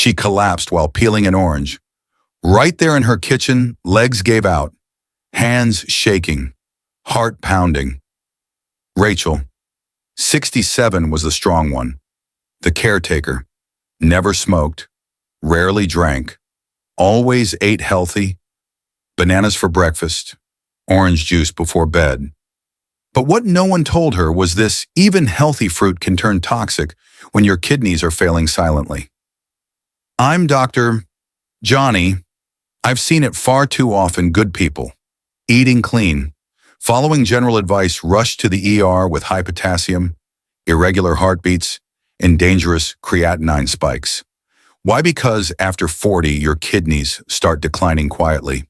She collapsed while peeling an orange. Right there in her kitchen, legs gave out, hands shaking, heart pounding. Rachel, 67, was the strong one, the caretaker. Never smoked, rarely drank, always ate healthy, bananas for breakfast, orange juice before bed. But what no one told her was this: even healthy fruit can turn toxic when your kidneys are failing silently. I'm Dr. Johnny. I've seen it far too often. Good people, eating clean, following general advice, rush to the ER with high potassium, irregular heartbeats, and dangerous creatinine spikes. Why? Because after 40, your kidneys start declining quietly.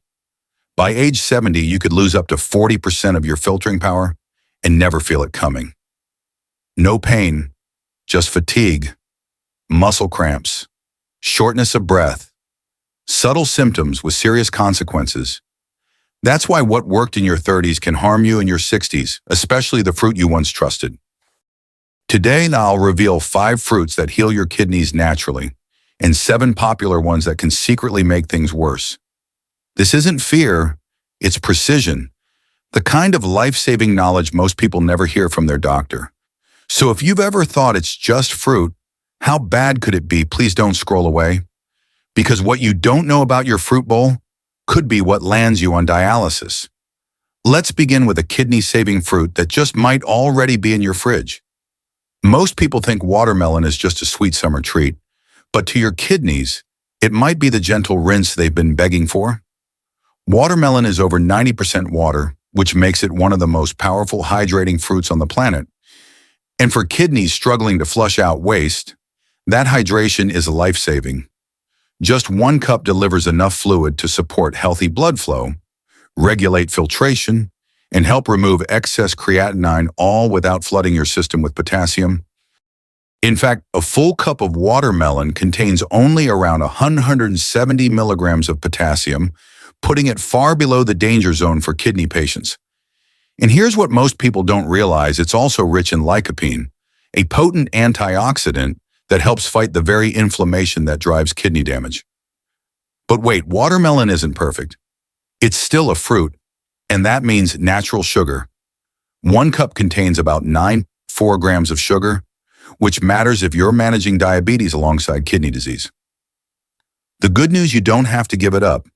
By age 70, you could lose up to 40% of your filtering power and never feel it coming. No pain, just fatigue, muscle cramps, shortness of breath, subtle symptoms with serious consequences. That's why what worked in your 30s can harm you in your 60s, especially the fruit you once trusted. Today, I'll reveal 5 fruits that heal your kidneys naturally, and 7 popular ones that can secretly make things worse. This isn't fear, it's precision, the kind of life-saving knowledge most people never hear from their doctor. So if you've ever thought it's just fruit, how bad could it be? Please don't scroll away, because what you don't know about your fruit bowl could be what lands you on dialysis. Let's begin with a kidney-saving fruit that just might already be in your fridge. Most people think watermelon is just a sweet summer treat, but to your kidneys, it might be the gentle rinse they've been begging for. Watermelon is over 90% water, which makes it one of the most powerful hydrating fruits on the planet. And for kidneys struggling to flush out waste, that hydration is life-saving. Just 1 cup delivers enough fluid to support healthy blood flow, regulate filtration, and help remove excess creatinine, all without flooding your system with potassium. In fact, a full cup of watermelon contains only around 170 milligrams of potassium, putting it far below the danger zone for kidney patients. And here's what most people don't realize: it's also rich in lycopene, a potent antioxidant that helps fight the very inflammation that drives kidney damage. But wait, watermelon isn't perfect. It's still a fruit, and that means natural sugar. 1 cup contains about 4 grams of sugar, which matters if you're managing diabetes alongside kidney disease. The good news: you don't have to give it up.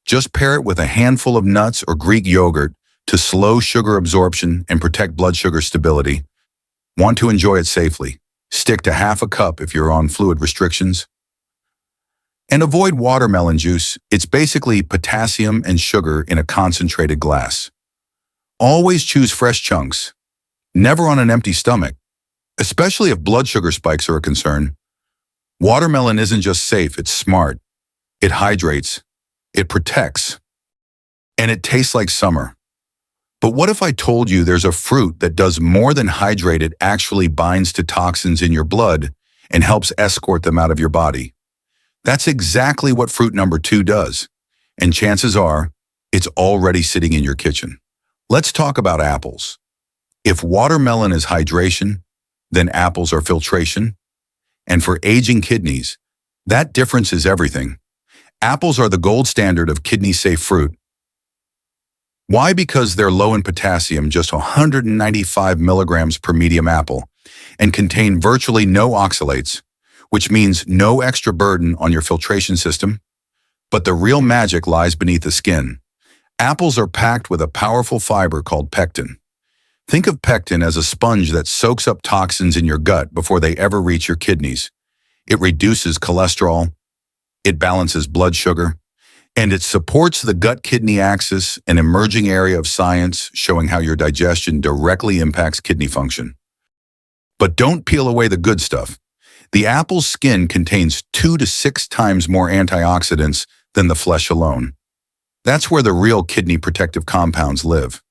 Just pair it with a handful of nuts or Greek yogurt to slow sugar absorption and protect blood sugar stability. Want to enjoy it safely? Stick to half a cup if you're on fluid restrictions. And avoid watermelon juice. It's basically potassium and sugar in a concentrated glass. Always choose fresh chunks, never on an empty stomach, especially if blood sugar spikes are a concern. Watermelon isn't just safe, it's smart. It hydrates, it protects, and it tastes like summer. But what if I told you there's a fruit that does more than hydrate? It actually binds to toxins in your blood and helps escort them out of your body. That's exactly what fruit number 2 does, and chances are it's already sitting in your kitchen. Let's talk about apples. If watermelon is hydration, then apples are filtration. And for aging kidneys, that difference is everything. Apples are the gold standard of kidney-safe fruit. Why? Because they're low in potassium, just 195 milligrams per medium apple, and contain virtually no oxalates, which means no extra burden on your filtration system. But the real magic lies beneath the skin. Apples are packed with a powerful fiber called pectin. Think of pectin as a sponge that soaks up toxins in your gut before they ever reach your kidneys. It reduces cholesterol, it balances blood sugar, and it supports the gut-kidney axis, an emerging area of science showing how your digestion directly impacts kidney function. But don't peel away the good stuff. The apple's skin contains 2 to 6 times more antioxidants than the flesh alone. That's where the real kidney protective compounds live.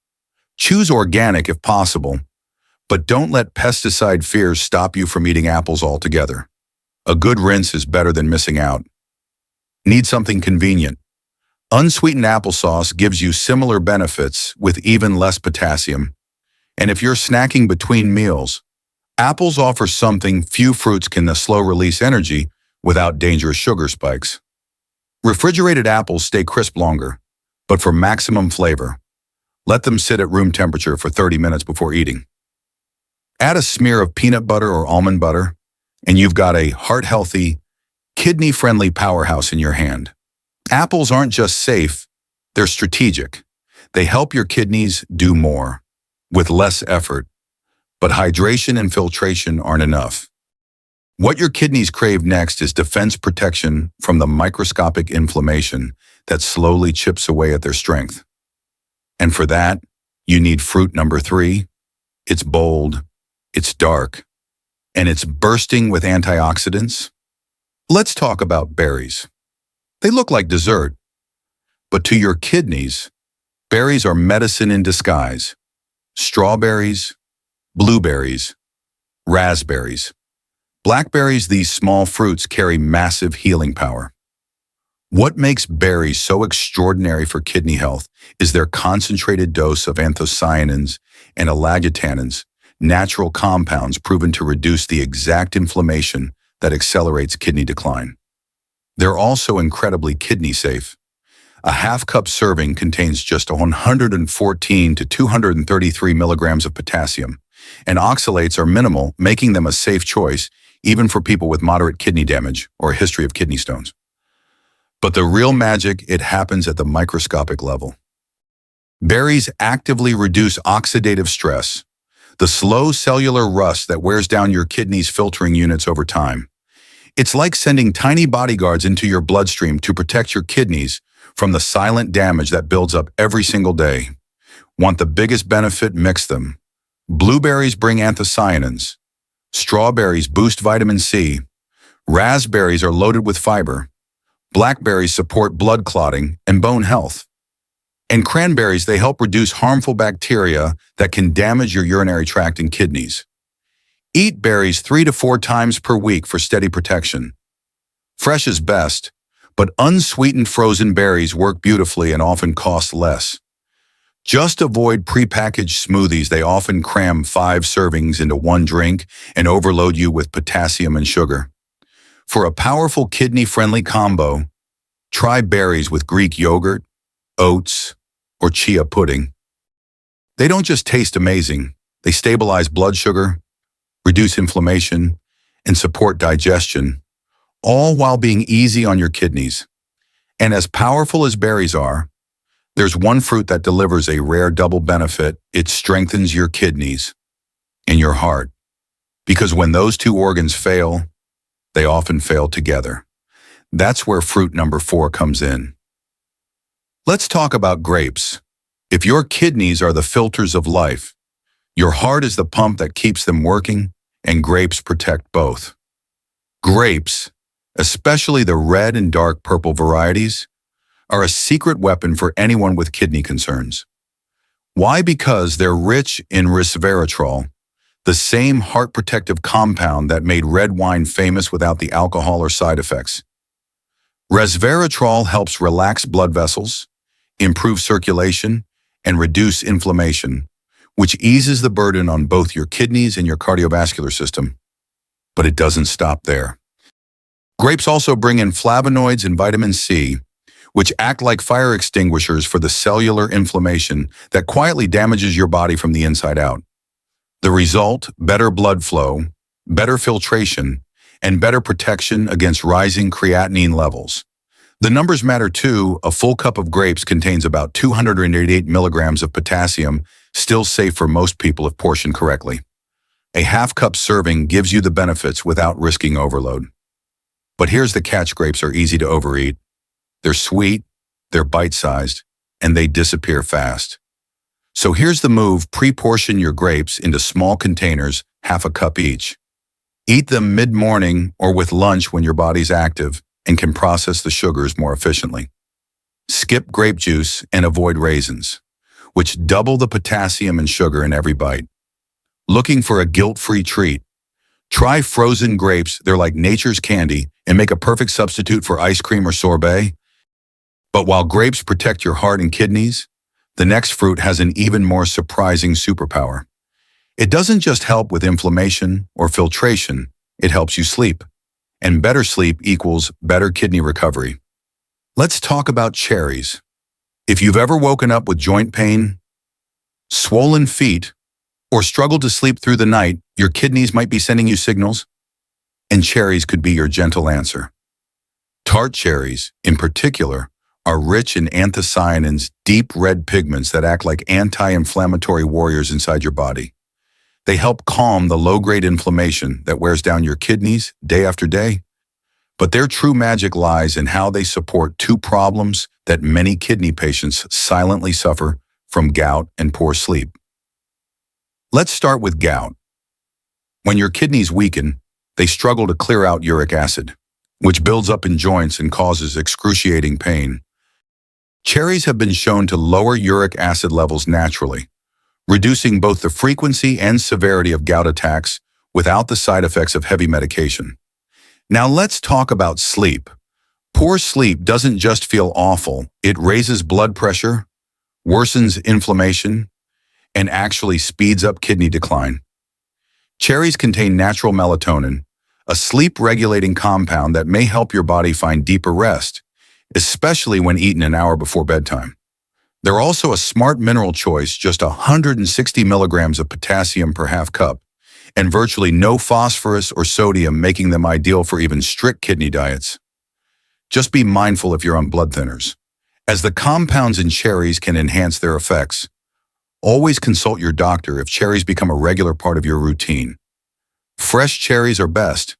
Choose organic if possible, but don't let pesticide fears stop you from eating apples altogether. A good rinse is better than missing out. Need something convenient? Unsweetened applesauce gives you similar benefits with even less potassium. And if you're snacking between meals, apples offer something few fruits can: the slow-release energy without dangerous sugar spikes. Refrigerated apples stay crisp longer, but for maximum flavor, let them sit at room temperature for 30 minutes before eating. Add a smear of peanut butter or almond butter, and you've got a heart-healthy, kidney-friendly powerhouse in your hand. Apples aren't just safe, they're strategic. They help your kidneys do more, with less effort. But hydration and filtration aren't enough. What your kidneys crave next is defense protection from the microscopic inflammation that slowly chips away at their strength. And for that, you need fruit number 3. It's bold, it's dark, and it's bursting with antioxidants. Let's talk about berries. They look like dessert, but to your kidneys, berries are medicine in disguise. Strawberries, blueberries, raspberries, blackberries, these small fruits carry massive healing power. What makes berries so extraordinary for kidney health is their concentrated dose of anthocyanins and allagitannins, natural compounds proven to reduce the exact inflammation that accelerates kidney decline. They're also incredibly kidney safe. A half-cup serving contains just 114 to 233 milligrams of potassium, and oxalates are minimal, making them a safe choice even for people with moderate kidney damage or a history of kidney stones. But the real magic, it happens at the microscopic level. Berries actively reduce oxidative stress, the slow cellular rust that wears down your kidney's filtering units over time. It's like sending tiny bodyguards into your bloodstream to protect your kidneys from the silent damage that builds up every single day. Want the biggest benefit? Mix them. Blueberries bring anthocyanins. Strawberries boost vitamin C. Raspberries are loaded with fiber. Blackberries support blood clotting and bone health. And cranberries, they help reduce harmful bacteria that can damage your urinary tract and kidneys. Eat berries 3 to 4 times per week for steady protection. Fresh is best, but unsweetened frozen berries work beautifully and often cost less. Just avoid prepackaged smoothies. They often cram 5 servings into one drink and overload you with potassium and sugar. For a powerful kidney-friendly combo, try berries with Greek yogurt, oats, or chia pudding. They don't just taste amazing, they stabilize blood sugar, reduce inflammation, and support digestion, all while being easy on your kidneys. And as powerful as berries are, there's one fruit that delivers a rare double benefit. It strengthens your kidneys and your heart. Because when those two organs fail, they often fail together. That's where fruit number 4 comes in. Let's talk about grapes. If your kidneys are the filters of life, your heart is the pump that keeps them working, and grapes protect both. Grapes, especially the red and dark purple varieties, are a secret weapon for anyone with kidney concerns. Why? Because they're rich in resveratrol, the same heart protective compound that made red wine famous without the alcohol or side effects. Resveratrol helps relax blood vessels, improve circulation, and reduce inflammation, which eases the burden on both your kidneys and your cardiovascular system. But it doesn't stop there. Grapes also bring in flavonoids and vitamin C, which act like fire extinguishers for the cellular inflammation that quietly damages your body from the inside out. The result: better blood flow, better filtration, and better protection against rising creatinine levels. The numbers matter too. A full cup of grapes contains about 288 milligrams of potassium, still safe for most people if portioned correctly. A half-cup serving gives you the benefits without risking overload. But here's the catch: grapes are easy to overeat. They're sweet, they're bite-sized, and they disappear fast. So here's the move: pre-portion your grapes into small containers, half a cup each. Eat them mid-morning or with lunch when your body's active and can process the sugars more efficiently. Skip grape juice and avoid raisins, which double the potassium and sugar in every bite. Looking for a guilt-free treat? Try frozen grapes. They're like nature's candy and make a perfect substitute for ice cream or sorbet. But while grapes protect your heart and kidneys, the next fruit has an even more surprising superpower. It doesn't just help with inflammation or filtration, it helps you sleep. And better sleep equals better kidney recovery. Let's talk about cherries. If you've ever woken up with joint pain, swollen feet, or struggled to sleep through the night, your kidneys might be sending you signals, and cherries could be your gentle answer. Tart cherries, in particular, are rich in anthocyanins, deep red pigments that act like anti-inflammatory warriors inside your body. They help calm the low-grade inflammation that wears down your kidneys day after day. But their true magic lies in how they support two problems that many kidney patients silently suffer from: gout and poor sleep. Let's start with gout. When your kidneys weaken, they struggle to clear out uric acid, which builds up in joints and causes excruciating pain. Cherries have been shown to lower uric acid levels naturally, reducing both the frequency and severity of gout attacks without the side effects of heavy medication. Now let's talk about sleep. Poor sleep doesn't just feel awful, it raises blood pressure, worsens inflammation, and actually speeds up kidney decline. Cherries contain natural melatonin, a sleep-regulating compound that may help your body find deeper rest, especially when eaten an hour before bedtime. They're also a smart mineral choice, just 160 milligrams of potassium per half cup, and virtually no phosphorus or sodium, making them ideal for even strict kidney diets. Just be mindful if you're on blood thinners, as the compounds in cherries can enhance their effects. Always consult your doctor if cherries become a regular part of your routine. Fresh cherries are best,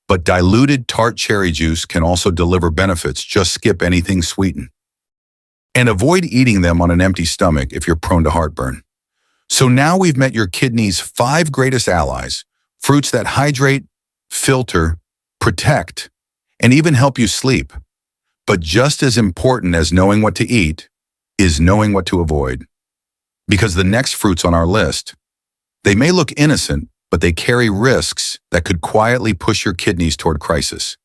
but diluted tart cherry juice can also deliver benefits. Just skip anything sweetened. And avoid eating them on an empty stomach if you're prone to heartburn. So now we've met your kidney's 5 greatest allies, fruits that hydrate, filter, protect, and even help you sleep. But just as important as knowing what to eat is knowing what to avoid. Because the next fruits on our list, they may look innocent, but they carry risks that could quietly push your kidneys toward crisis.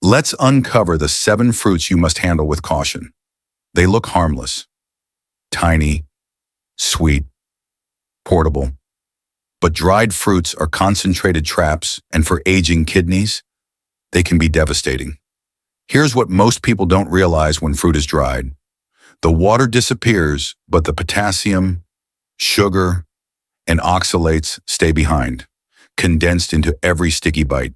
Let's uncover the 7 fruits you must handle with caution. They look harmless, tiny, sweet, portable. But dried fruits are concentrated traps, and for aging kidneys, they can be devastating. Here's what most people don't realize when fruit is dried. The water disappears, but the potassium, sugar, and oxalates stay behind, condensed into every sticky bite.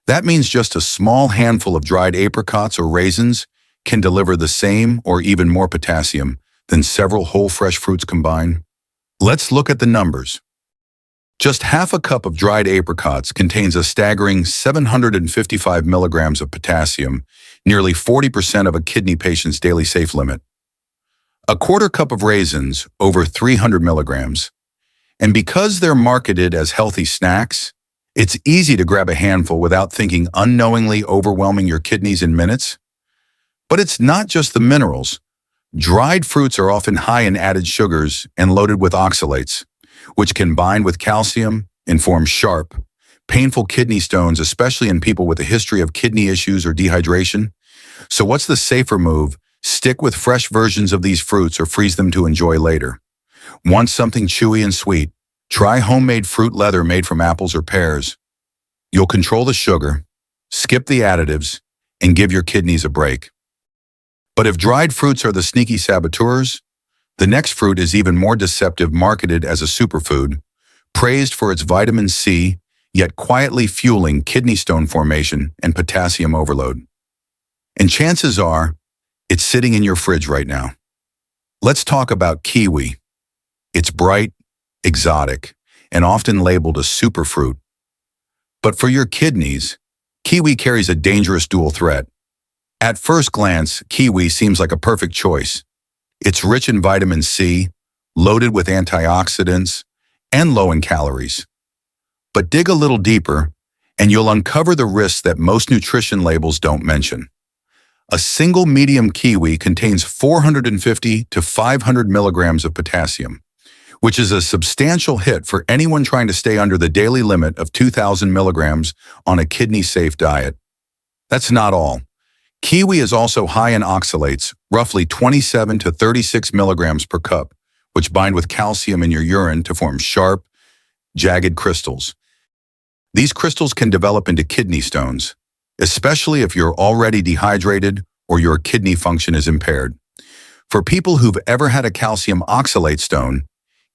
That means just a small handful of dried apricots or raisins can deliver the same or even more potassium than several whole fresh fruits combined. Let's look at the numbers. Just half a cup of dried apricots contains a staggering 755 milligrams of potassium, nearly 40% of a kidney patient's daily safe limit. A quarter cup of raisins, over 300 milligrams. And because they're marketed as healthy snacks, it's easy to grab a handful without thinking, unknowingly overwhelming your kidneys in minutes. But it's not just the minerals. Dried fruits are often high in added sugars and loaded with oxalates, which can bind with calcium and form sharp, painful kidney stones, especially in people with a history of kidney issues or dehydration. So what's the safer move? Stick with fresh versions of these fruits or freeze them to enjoy later. Want something chewy and sweet? Try homemade fruit leather made from apples or pears. You'll control the sugar, skip the additives, and give your kidneys a break. But if dried fruits are the sneaky saboteurs, the next fruit is even more deceptive, marketed as a superfood, praised for its vitamin C, yet quietly fueling kidney stone formation and potassium overload. And chances are, it's sitting in your fridge right now. Let's talk about kiwi. It's bright, exotic, and often labeled a superfruit. But for your kidneys, kiwi carries a dangerous dual threat. At first glance, kiwi seems like a perfect choice. It's rich in vitamin C, loaded with antioxidants, and low in calories. But dig a little deeper, and you'll uncover the risks that most nutrition labels don't mention. A single medium kiwi contains 450 to 500 milligrams of potassium, which is a substantial hit for anyone trying to stay under the daily limit of 2,000 milligrams on a kidney-safe diet. That's not all. Kiwi is also high in oxalates, roughly 27 to 36 milligrams per cup, which bind with calcium in your urine to form sharp, jagged crystals. These crystals can develop into kidney stones, especially if you're already dehydrated or your kidney function is impaired. For people who've ever had a calcium oxalate stone,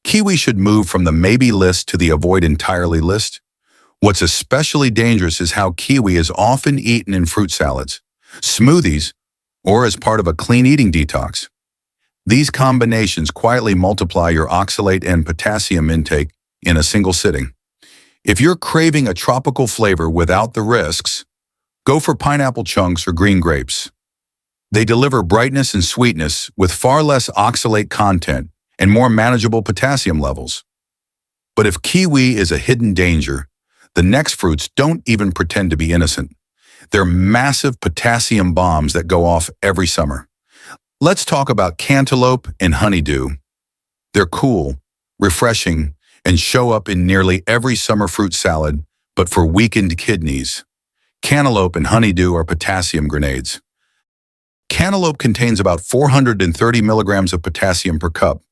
kiwi should move from the maybe list to the avoid entirely list. What's especially dangerous is how kiwi is often eaten in fruit salads, smoothies, or as part of a clean eating detox. These combinations quietly multiply your oxalate and potassium intake in a single sitting. If you're craving a tropical flavor without the risks, go for pineapple chunks or green grapes. They deliver brightness and sweetness with far less oxalate content and more manageable potassium levels. But if kiwi is a hidden danger, the next fruits don't even pretend to be innocent. They're massive potassium bombs that go off every summer. Let's talk about cantaloupe and honeydew. They're cool, refreshing, and show up in nearly every summer fruit salad, but for weakened kidneys. Cantaloupe and honeydew are potassium grenades. Cantaloupe contains about 430 milligrams of potassium per cup,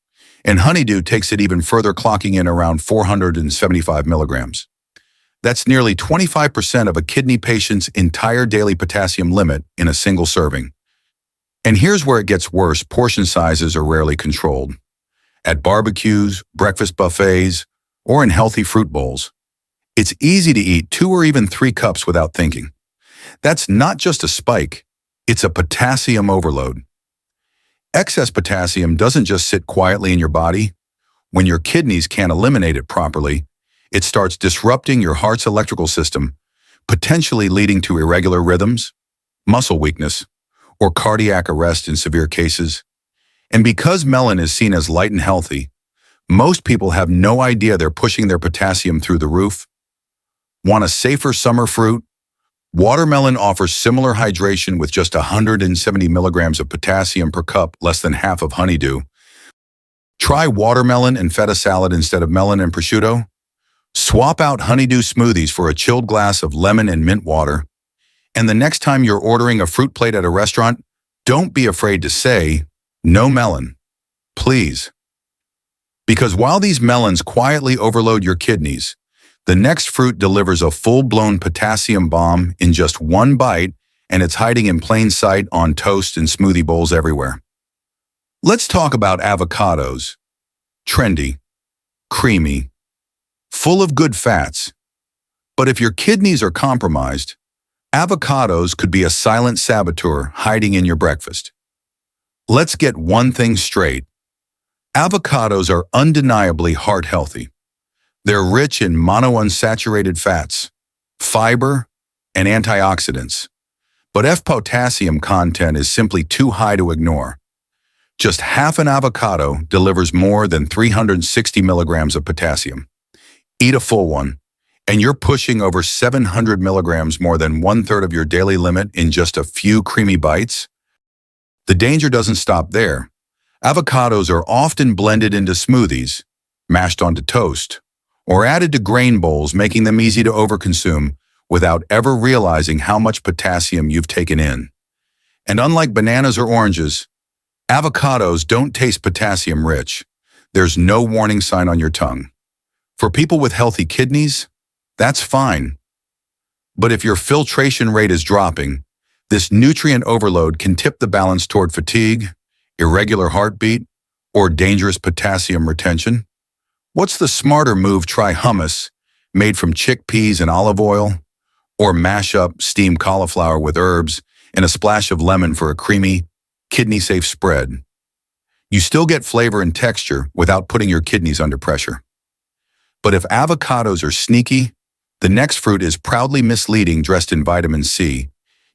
and honeydew takes it even further, clocking in around 475 milligrams. That's nearly 25% of a kidney patient's entire daily potassium limit in a single serving. And here's where it gets worse: portion sizes are rarely controlled. At barbecues, breakfast buffets, or in healthy fruit bowls, it's easy to eat 2 or even 3 cups without thinking. That's not just a spike, it's a potassium overload. Excess potassium doesn't just sit quietly in your body. When your kidneys can't eliminate it properly, it starts disrupting your heart's electrical system, potentially leading to irregular rhythms, muscle weakness, or cardiac arrest in severe cases. And because melon is seen as light and healthy, most people have no idea they're pushing their potassium through the roof. Want a safer summer fruit? Watermelon offers similar hydration with just 170 milligrams of potassium per cup, less than half of honeydew. Try watermelon and feta salad instead of melon and prosciutto. Swap out honeydew smoothies for a chilled glass of lemon and mint water. And the next time you're ordering a fruit plate at a restaurant, don't be afraid to say, "No melon, please." Because while these melons quietly overload your kidneys, the next fruit delivers a full-blown potassium bomb in just one bite, and it's hiding in plain sight on toast and smoothie bowls everywhere. Let's talk about avocados. Trendy, creamy, full of good fats. But if your kidneys are compromised, avocados could be a silent saboteur hiding in your breakfast. Let's get one thing straight. Avocados are undeniably heart-healthy. They're rich in monounsaturated fats, fiber, and antioxidants. But potassium content is simply too high to ignore. Just half an avocado delivers more than 360 milligrams of potassium. Eat a full one, and you're pushing over 700 milligrams, more than 1/3 of your daily limit, in just a few creamy bites. The danger doesn't stop there. Avocados are often blended into smoothies, mashed onto toast, or added to grain bowls, making them easy to overconsume without ever realizing how much potassium you've taken in. And unlike bananas or oranges, avocados don't taste potassium-rich. There's no warning sign on your tongue. For people with healthy kidneys, that's fine. But if your filtration rate is dropping, this nutrient overload can tip the balance toward fatigue, irregular heartbeat, or dangerous potassium retention. What's the smarter move? Try hummus, made from chickpeas and olive oil, or mash up steamed cauliflower with herbs and a splash of lemon for a creamy, kidney-safe spread. You still get flavor and texture without putting your kidneys under pressure. But if avocados are sneaky, the next fruit is proudly misleading, dressed in vitamin C,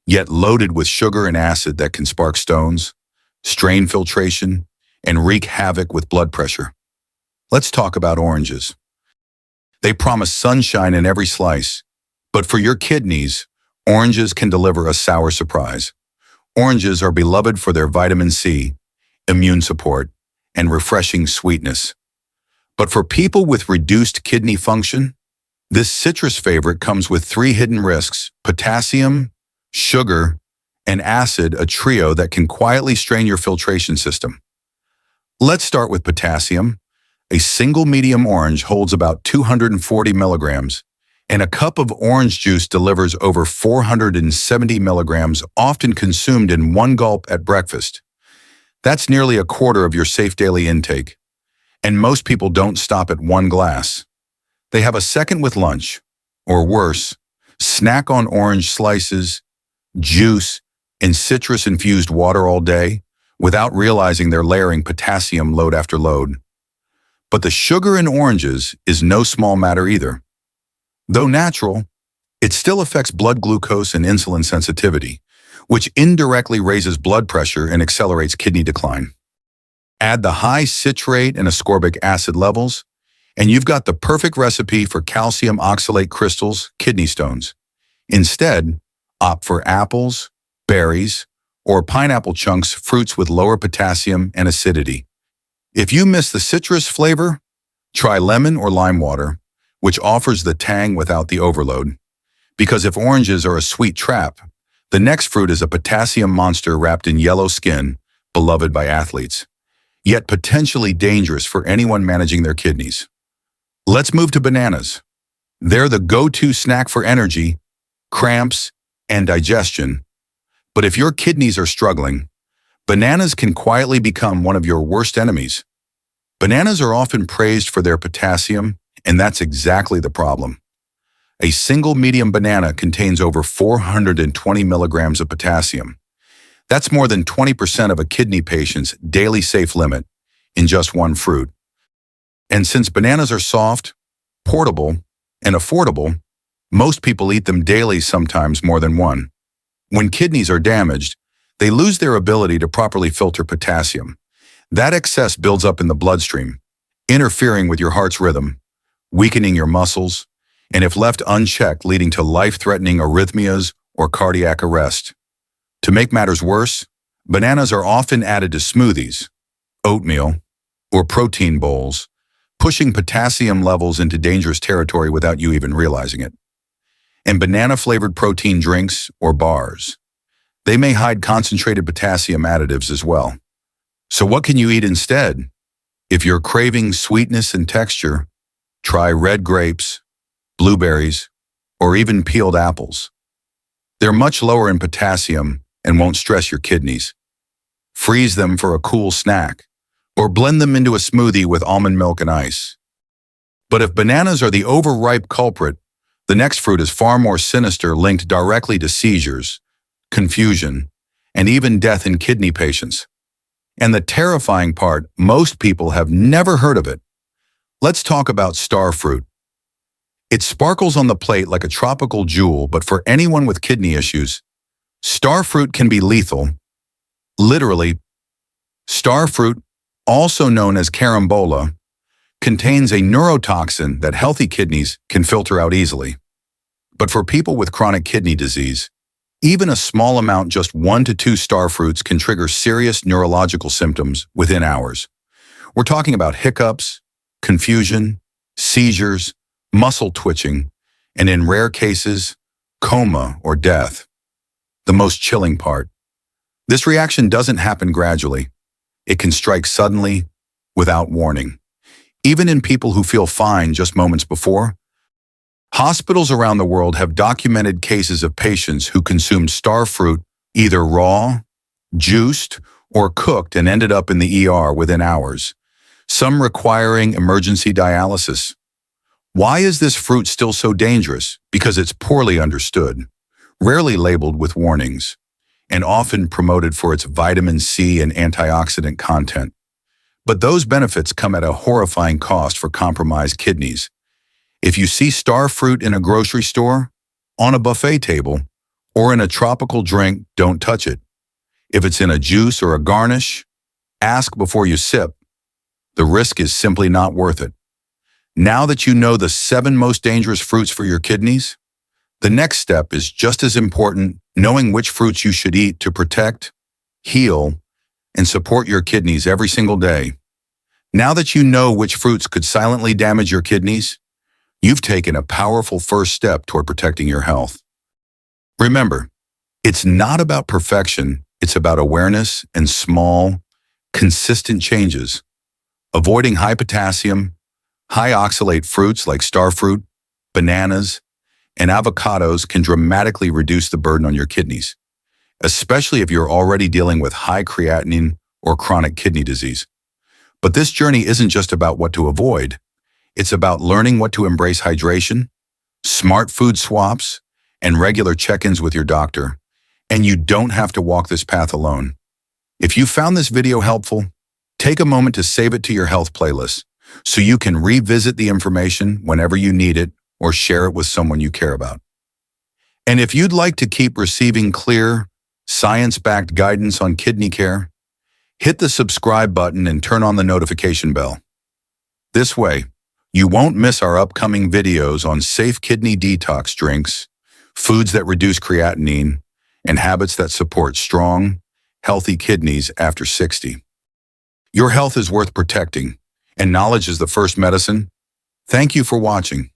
yet loaded with sugar and acid that can spark stones, strain filtration, and wreak havoc with blood pressure. Let's talk about oranges. They promise sunshine in every slice, but for your kidneys, oranges can deliver a sour surprise. Oranges are beloved for their vitamin C, immune support, and refreshing sweetness. But for people with reduced kidney function, this citrus favorite comes with 3 hidden risks: potassium, sugar, and acid, a trio that can quietly strain your filtration system. Let's start with potassium. A single medium orange holds about 240 milligrams, And a cup of orange juice delivers over 470 milligrams, often consumed in one gulp at breakfast. That's nearly a quarter of your safe daily intake. And most people don't stop at one glass. They have a second with lunch, or worse, snack on orange slices, juice, and citrus-infused water all day without realizing they're layering potassium load after load. But the sugar in oranges is no small matter either. Though natural, it still affects blood glucose and insulin sensitivity, which indirectly raises blood pressure and accelerates kidney decline. Add the high citrate and ascorbic acid levels, and you've got the perfect recipe for calcium oxalate crystals, kidney stones. Instead, opt for apples, berries, or pineapple chunks, fruits with lower potassium and acidity. If you miss the citrus flavor, try lemon or lime water, which offers the tang without the overload. Because if oranges are a sweet trap, the next fruit is a potassium monster wrapped in yellow skin, beloved by athletes, yet potentially dangerous for anyone managing their kidneys. Let's move to bananas. They're the go-to snack for energy, cramps, and digestion. But if your kidneys are struggling, bananas can quietly become one of your worst enemies. Bananas are often praised for their potassium, and that's exactly the problem. A single medium banana contains over 420 milligrams of potassium. That's more than 20% of a kidney patient's daily safe limit in just one fruit. And since bananas are soft, portable, and affordable, most people eat them daily, sometimes more than one. When kidneys are damaged, they lose their ability to properly filter potassium. That excess builds up in the bloodstream, interfering with your heart's rhythm, weakening your muscles, and if left unchecked, leading to life-threatening arrhythmias or cardiac arrest. To make matters worse, bananas are often added to smoothies, oatmeal, or protein bowls, pushing potassium levels into dangerous territory without you even realizing it. And banana-flavored protein drinks or bars. They may hide concentrated potassium additives as well. So what can you eat instead? If you're craving sweetness and texture, try red grapes, blueberries, or even peeled apples. They're much lower in potassium and won't stress your kidneys. Freeze them for a cool snack, or blend them into a smoothie with almond milk and ice. But if bananas are the overripe culprit, the next fruit is far more sinister, linked directly to seizures, confusion, and even death in kidney patients. And the terrifying part, most people have never heard of it. Let's talk about starfruit. It sparkles on the plate like a tropical jewel, but for anyone with kidney issues, starfruit can be lethal. Literally, starfruit, also known as carambola, contains a neurotoxin that healthy kidneys can filter out easily. But for people with chronic kidney disease, even a small amount, just 1 to 2 starfruits, can trigger serious neurological symptoms within hours. We're talking about hiccups, confusion, seizures, muscle twitching, and in rare cases, coma or death. The most chilling part: this reaction doesn't happen gradually. It can strike suddenly, without warning. Even in people who feel fine just moments before. Hospitals around the world have documented cases of patients who consumed starfruit either raw, juiced, or cooked and ended up in the ER within hours, some requiring emergency dialysis. Why is this fruit still so dangerous? Because it's poorly understood, rarely labeled with warnings, and often promoted for its vitamin C and antioxidant content. But those benefits come at a horrifying cost for compromised kidneys. If you see starfruit in a grocery store, on a buffet table, or in a tropical drink, don't touch it. If it's in a juice or a garnish, ask before you sip. The risk is simply not worth it. Now that you know the 7 most dangerous fruits for your kidneys, the next step is just as important: knowing which fruits you should eat to protect, heal, and support your kidneys every single day. Now that you know which fruits could silently damage your kidneys, you've taken a powerful first step toward protecting your health. Remember, it's not about perfection, it's about awareness and small, consistent changes. Avoiding high potassium, high oxalate fruits like starfruit, bananas, and avocados can dramatically reduce the burden on your kidneys, especially if you're already dealing with high creatinine or chronic kidney disease. But this journey isn't just about what to avoid. It's about learning what to embrace: hydration, smart food swaps, and regular check-ins with your doctor. And you don't have to walk this path alone. If you found this video helpful, take a moment to save it to your health playlist so you can revisit the information whenever you need it or share it with someone you care about. And if you'd like to keep receiving clear, science-backed guidance on kidney care, hit the subscribe button and turn on the notification bell. This way, you won't miss our upcoming videos on safe kidney detox drinks, foods that reduce creatinine, and habits that support strong, healthy kidneys after 60. Your health is worth protecting, and knowledge is the first medicine. Thank you for watching.